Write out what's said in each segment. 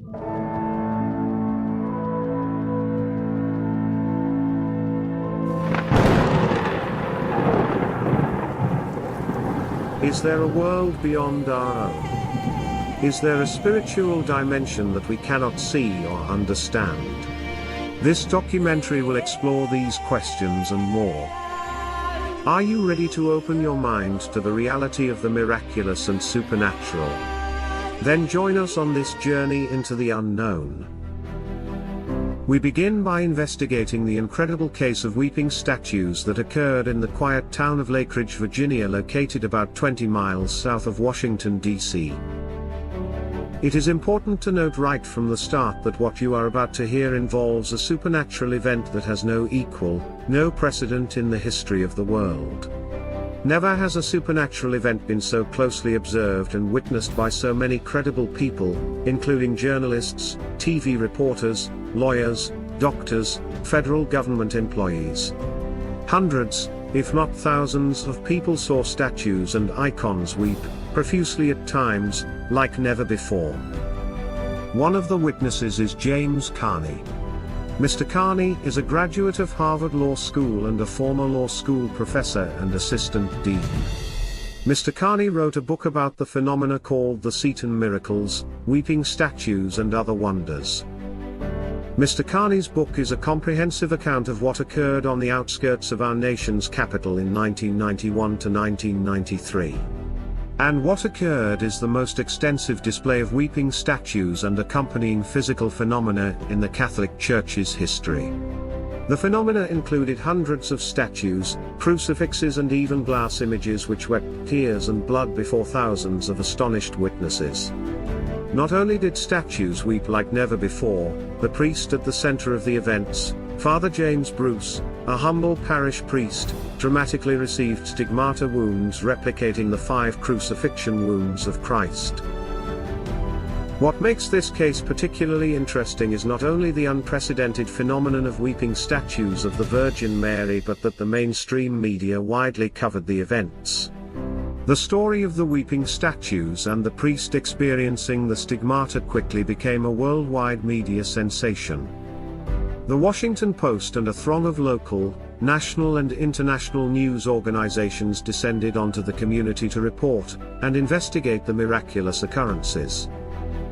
Is there a world beyond our own? Is there a spiritual dimension that we cannot see or understand? This documentary will explore these questions and more. Are you ready to open your mind to the reality of the miraculous and supernatural? Then join us on this journey into the unknown. We begin by investigating the incredible case of weeping statues that occurred in the quiet town of Lake Ridge, Virginia, located about 20 miles south of Washington, D.C. It is important to note right from the start that what you are about to hear involves a supernatural event that has no equal, no precedent in the history of the world. Never has a supernatural event been so closely observed and witnessed by so many credible people, including journalists, TV reporters, lawyers, doctors, federal government employees. Hundreds, if not thousands, of people saw statues and icons weep profusely at times, like never before. One of the witnesses is James Carney. Mr. Carney is a graduate of Harvard Law School and a former law school professor and assistant dean. Mr. Carney wrote a book about the phenomena called The Seton Miracles, Weeping Statues and Other Wonders. Mr. Carney's book is a comprehensive account of what occurred on the outskirts of our nation's capital in 1991 to 1993. And what occurred is the most extensive display of weeping statues and accompanying physical phenomena in the Catholic Church's history. The phenomena included hundreds of statues, crucifixes and even glass images which wept tears and blood before thousands of astonished witnesses. Not only did statues weep like never before, the priest at the center of the events, Father James Bruce, a humble parish priest, dramatically received stigmata wounds replicating the 5 crucifixion wounds of Christ. What makes this case particularly interesting is not only the unprecedented phenomenon of weeping statues of the Virgin Mary, but that the mainstream media widely covered the events. The story of the weeping statues and the priest experiencing the stigmata quickly became a worldwide media sensation. The Washington Post and a throng of local, national and international news organizations descended onto the community to report and investigate the miraculous occurrences.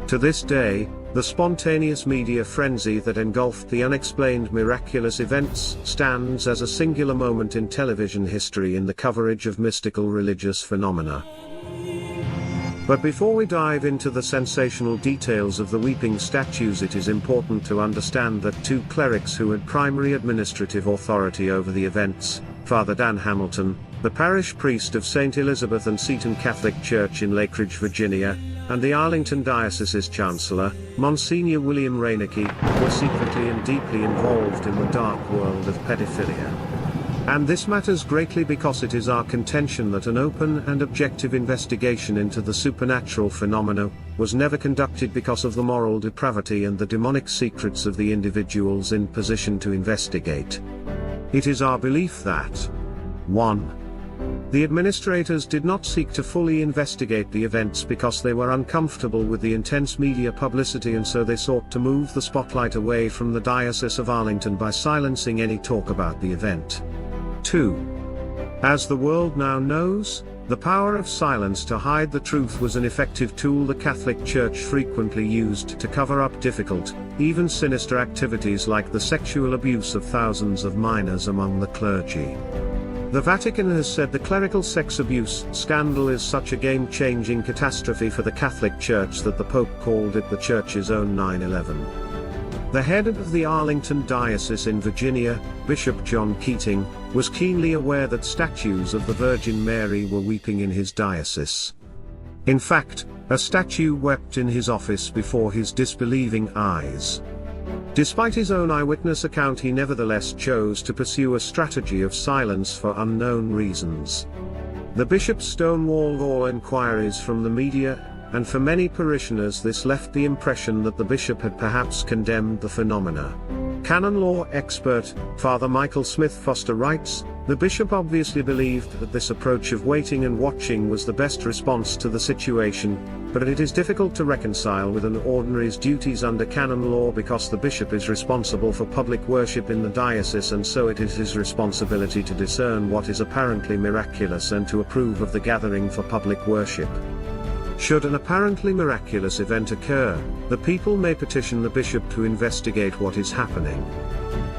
To this day, the spontaneous media frenzy that engulfed the unexplained miraculous events stands as a singular moment in television history in the coverage of mystical religious phenomena. But before we dive into the sensational details of the weeping statues, it is important to understand that 2 clerics who had primary administrative authority over the events, Father Dan Hamilton, the parish priest of St. Elizabeth and Seton Catholic Church in Lake Ridge, Virginia, and the Arlington Diocese's Chancellor, Monsignor William Reinecke, were secretly and deeply involved in the dark world of pedophilia. And this matters greatly because it is our contention that an open and objective investigation into the supernatural phenomena was never conducted because of the moral depravity and the demonic secrets of the individuals in position to investigate. It is our belief that 1. The administrators did not seek to fully investigate the events because they were uncomfortable with the intense media publicity, and so they sought to move the spotlight away from the Diocese of Arlington by silencing any talk about the event. 2. As the world now knows, the power of silence to hide the truth was an effective tool the Catholic Church frequently used to cover up difficult, even sinister activities like the sexual abuse of thousands of minors among the clergy. The Vatican has said the clerical sex abuse scandal is such a game-changing catastrophe for the Catholic Church that the Pope called it the Church's own 9/11. The head of the Arlington Diocese in Virginia, Bishop John Keating, was keenly aware that statues of the Virgin Mary were weeping in his diocese. In fact, a statue wept in his office before his disbelieving eyes. Despite his own eyewitness account, he nevertheless chose to pursue a strategy of silence for unknown reasons. The bishop stonewalled all inquiries from the media, and for many parishioners this left the impression that the bishop had perhaps condemned the phenomena. Canon law expert, Father Michael Smith Foster writes, "The bishop obviously believed that this approach of waiting and watching was the best response to the situation, but it is difficult to reconcile with an ordinary's duties under canon law because the bishop is responsible for public worship in the diocese, and so it is his responsibility to discern what is apparently miraculous and to approve of the gathering for public worship. Should an apparently miraculous event occur, the people may petition the bishop to investigate what is happening.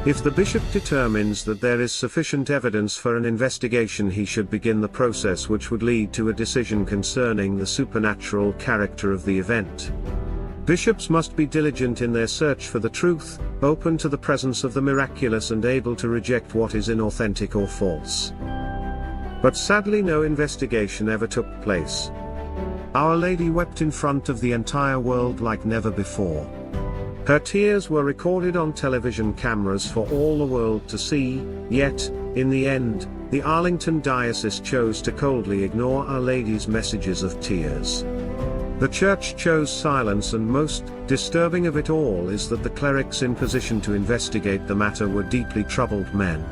If the bishop determines that there is sufficient evidence for an investigation, he should begin the process which would lead to a decision concerning the supernatural character of the event. Bishops must be diligent in their search for the truth, open to the presence of the miraculous and able to reject what is inauthentic or false. But sadly no investigation ever took place. Our Lady wept in front of the entire world like never before. Her tears were recorded on television cameras for all the world to see, yet, in the end, the Arlington Diocese chose to coldly ignore Our Lady's messages of tears. The Church chose silence, and most disturbing of it all is that the clerics in position to investigate the matter were deeply troubled men.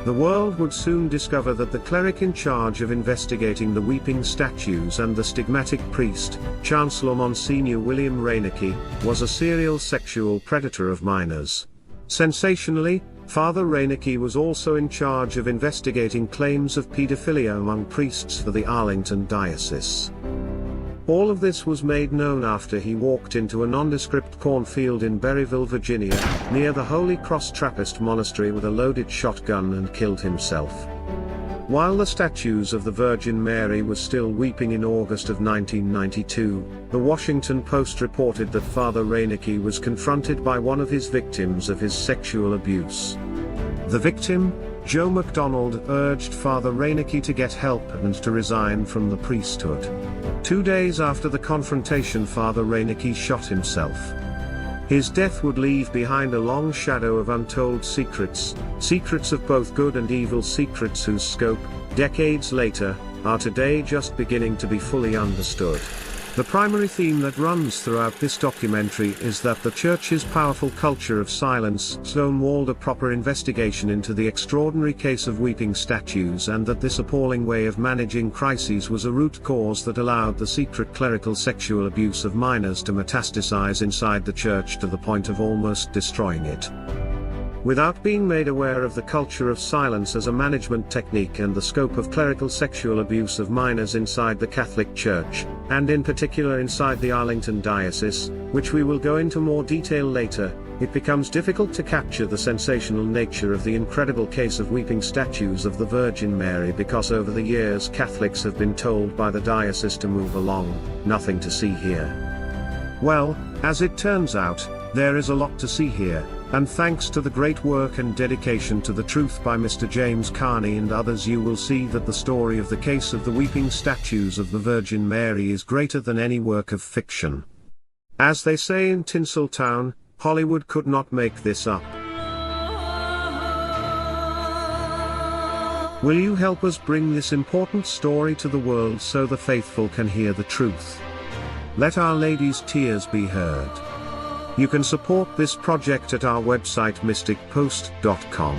The world would soon discover that the cleric in charge of investigating the weeping statues and the stigmatic priest, Chancellor Monsignor William Reinecke, was a serial sexual predator of minors. Sensationally, Father Reinecke was also in charge of investigating claims of pedophilia among priests for the Arlington Diocese. All of this was made known after he walked into a nondescript cornfield in Berryville, Virginia, near the Holy Cross Trappist Monastery with a loaded shotgun and killed himself. While the statues of the Virgin Mary were still weeping in August of 1992, the Washington Post reported that Father Reinecke was confronted by one of his victims of his sexual abuse. The victim, Joe McDonald, urged Father Reinecke to get help and to resign from the priesthood. 2 days after the confrontation, Father Reinecke shot himself. His death would leave behind a long shadow of untold secrets, secrets of both good and evil, secrets whose scope, decades later, are today just beginning to be fully understood. The primary theme that runs throughout this documentary is that the Church's powerful culture of silence stonewalled a proper investigation into the extraordinary case of weeping statues, and that this appalling way of managing crises was a root cause that allowed the secret clerical sexual abuse of minors to metastasize inside the Church to the point of almost destroying it. Without being made aware of the culture of silence as a management technique and the scope of clerical sexual abuse of minors inside the Catholic Church, and in particular inside the Arlington Diocese, which we will go into more detail later, it becomes difficult to capture the sensational nature of the incredible case of weeping statues of the Virgin Mary, because over the years Catholics have been told by the diocese to move along, nothing to see here. Well, as it turns out, there is a lot to see here, and thanks to the great work and dedication to the truth by Mr. James Carney and others, you will see that the story of the case of the weeping statues of the Virgin Mary is greater than any work of fiction. As they say in Tinseltown, Hollywood could not make this up. Will you help us bring this important story to the world so the faithful can hear the truth? Let Our Lady's tears be heard. You can support this project at our website mysticpost.com.